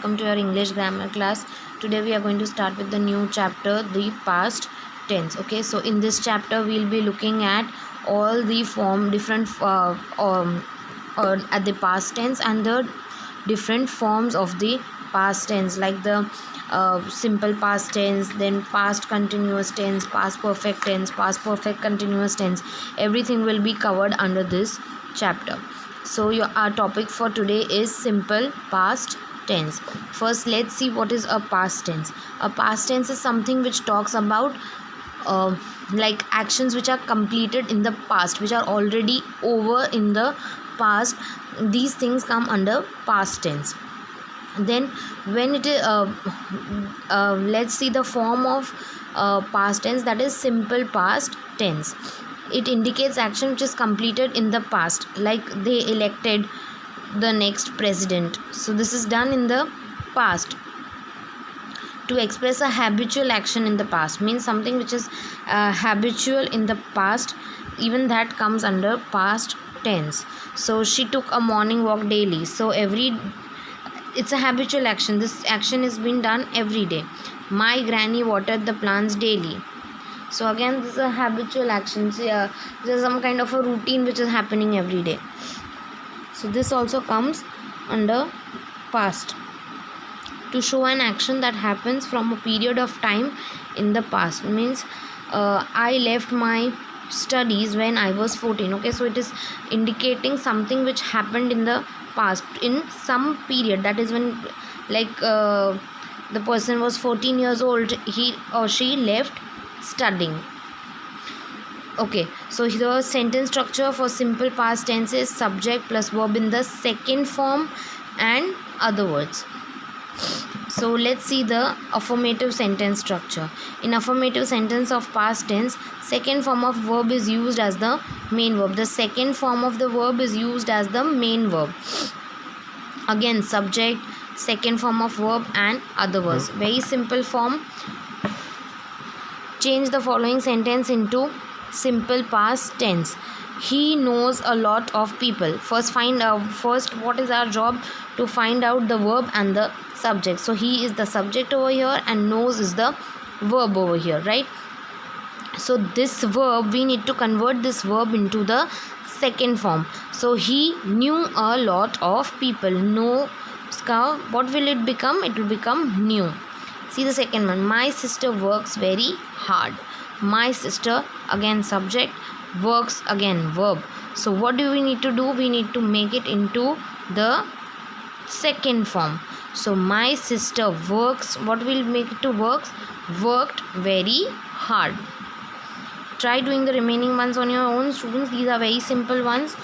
welcome to your English grammar class. Today we are going to start with the new chapter, the past tense. Okay, so in this chapter we'll be looking at all the different at the past tense and the different forms of the past tense, like the simple past tense, then past continuous tense, past perfect tense, past perfect continuous tense. Everything will be covered under this chapter. So our topic for today is simple past tense. First, let's see what is a past tense. A past tense is something which talks about like actions which are completed in the past, which are already over in the past. These things come under past tense. Then when it is let's see the form of past tense, that is simple past tense. It indicates action which is completed in the past, like they elected the next president. So this is done in the past. To express a habitual action in the past means something which is habitual in the past, even that comes under past tense. So she took a morning walk daily. So it's a habitual action. This action is being done every day. My granny watered the plants daily. So again, this is a habitual action. So, this is some kind of a routine which is happening every day. So this also comes under past. To show an action that happens from a period of time in the past means I left my studies when I was 14. Okay, so it is indicating something which happened in the past in some period. That is when, like the person was 14 years old, he or she left studying. Okay, so the sentence structure for simple past tense is subject plus verb in the second form and other words. So let's see the affirmative sentence structure. In affirmative sentence of past tense, second form of verb is used as the main verb. The second form of the verb is used as the main verb. Again, subject, second form of verb and other words. Very simple form. Change the following sentence into simple past tense. He knows a lot of people. First, what is our job? To find out the verb and the subject. So he is the subject over here and knows is the verb over here, right? So this verb, we need to convert this verb into the second form. So he knew a lot of people. Know, what will it become? It will become knew. See the second one. My sister works very hard. My sister, again subject, works, again verb. So what do we need to do? We need to make it into the second form. So my sister works, what will make it to works? Worked very hard. Try doing the remaining ones on your own, students. These are very simple ones.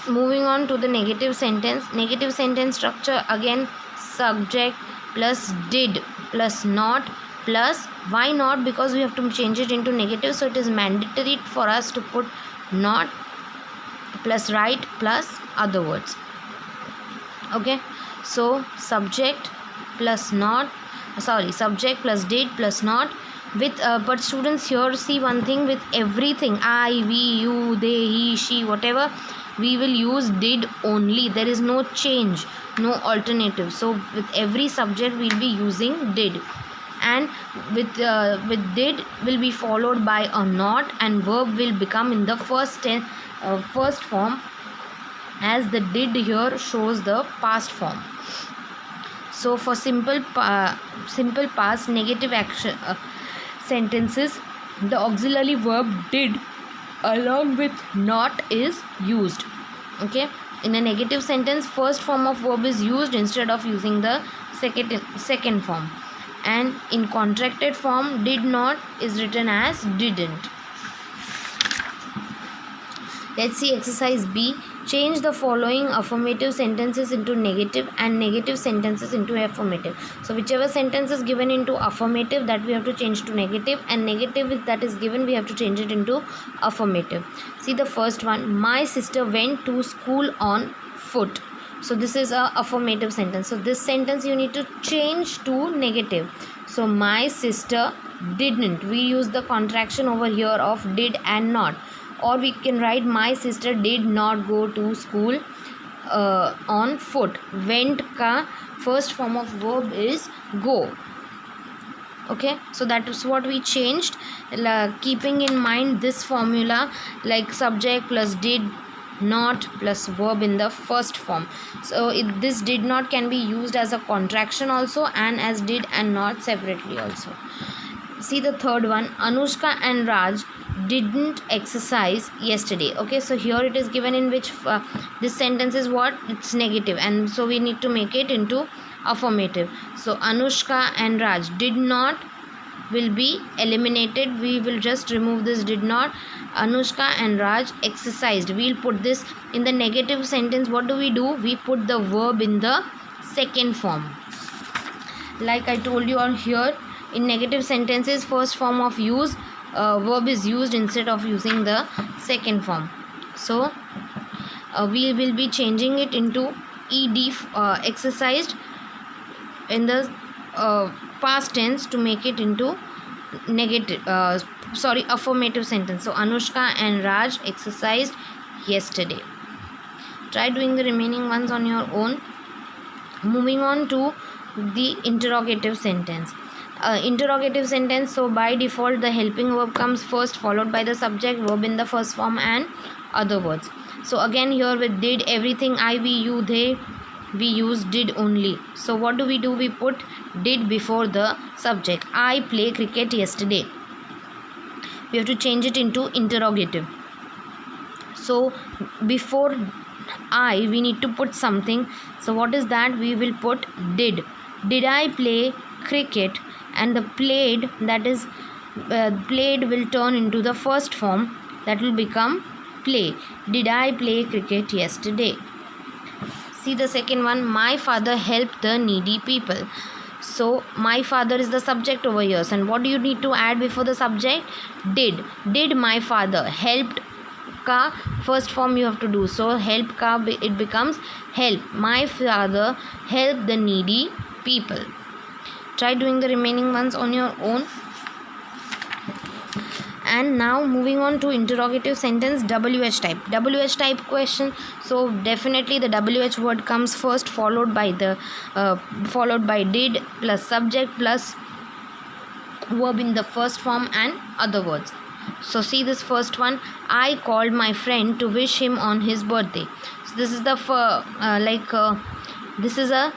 Moving on to the negative sentence. Negative sentence structure, again subject plus did plus not plus, why not? Because we have to change it into negative, so it is mandatory for us to put not plus right plus other words. Okay, so subject plus not, subject plus did plus not with but students, here see one thing, with everything, I, we, you, they, he, she, whatever, we will use did only. There is no change, no alternative. So with every subject we'll be using did, and with did will be followed by a not, and verb will become in the first form, as the did here shows the past form. So for simple past negative action sentences, the auxiliary verb did along with not is used. Okay, in a negative sentence, first form of verb is used instead of using the second form, and in contracted form, did not is written as didn't. Let's see exercise B. Change the following affirmative sentences into negative and negative sentences into affirmative. So whichever sentence is given into affirmative, that we have to change to negative, and negative that is given, we have to change it into affirmative. See the first one. My sister went to school on foot. So this is a affirmative sentence. So this sentence you need to change to negative. So my sister didn't. We use the contraction over here of did and not. Or we can write my sister did not go to school on foot. Went का first form of verb is go. Okay, so that is what we changed, keeping in mind this formula, like subject plus did not plus verb in the first form. So this did not can be used as a contraction also, and as did and not separately also. See the third one, Anushka and Raj didn't exercise yesterday. Okay, so here it is given in which this sentence is what, it's negative, and so we need to make it into affirmative. So Anushka and Raj did not will be eliminated. We will just remove this did not. Anushka and Raj exercised. We'll put this in the negative sentence. What do? We put the verb in the second form. Like I told you on here, in negative sentences, first form of use, verb is used instead of using the second form. So we will be changing it into ed, exercised, in the past tense, to make it into affirmative sentence. So Anushka and Raj exercised yesterday. Try doing the remaining ones on your own. Moving on to the interrogative sentence. Interrogative sentence, so by default the helping verb comes first, followed by the subject, verb in the first form, and other words. So again here with did, everything, I, we, you, they, we use did only. So what do? We put did before the subject. I play cricket yesterday. We have to change it into interrogative. So before I, we need to put something. So what is that? We will put did. Did I play cricket? And the played, that is played, will turn into the first form, that will become play. Did I play cricket yesterday? See the second one, my father helped the needy people. So my father is the subject over here, and what do you need to add before the subject? Did my father. Helped ka first form you have to do, so help ka it becomes help. My father helped the needy people. Try doing the remaining ones on your own. And now moving on to interrogative sentence, WH type. WH type question. So definitely the WH word comes first, followed by did plus subject plus verb in the first form and other words. So see this first one, I called my friend to wish him on his birthday. So this is the this is a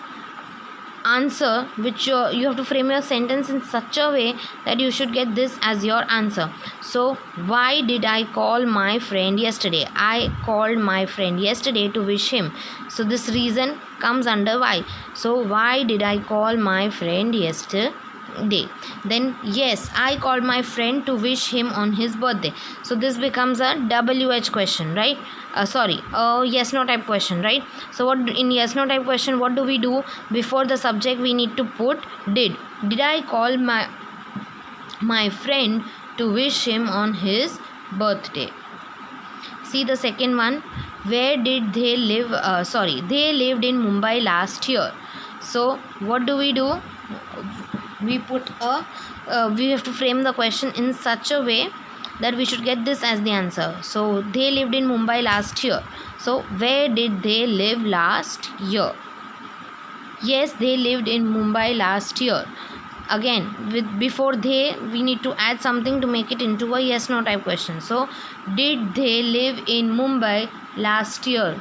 answer which you have to frame your sentence in such a way that you should get this as your answer. So why did I call my friend yesterday? I called my friend yesterday to wish him. So this reason comes under why. So why did I call my friend yesterday? Then yes, I called my friend to wish him on his birthday. So this becomes a WH question, right? Yes no type question, right? So what in yes no type question, what do? Before the subject we need to put did I call my friend to wish him on his birthday. See the second one, where did they live? They lived in Mumbai last year. So what do? We put we have to frame the question in such a way that we should get this as the answer. So they lived in Mumbai last year. So where did they live last year? Yes, they lived in Mumbai last year. Again, with before they, we need to add something to make it into a yes no type question. So did they live in Mumbai last year?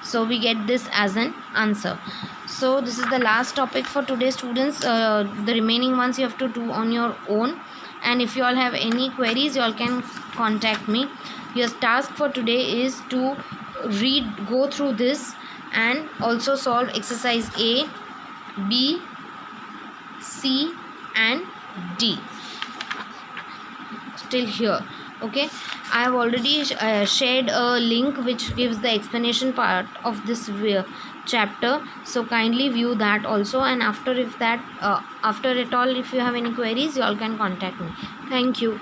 So we get this as an answer. So this is the last topic for today, students. The remaining ones you have to do on your own, and if you all have any queries, you all can contact me. Your task for today is to go through this and also solve exercise A, B, C and D till here. Okay, I have already shared a link which gives the explanation part of this chapter, so kindly view that also, and after it all, if you have any queries, you all can contact me. Thank you.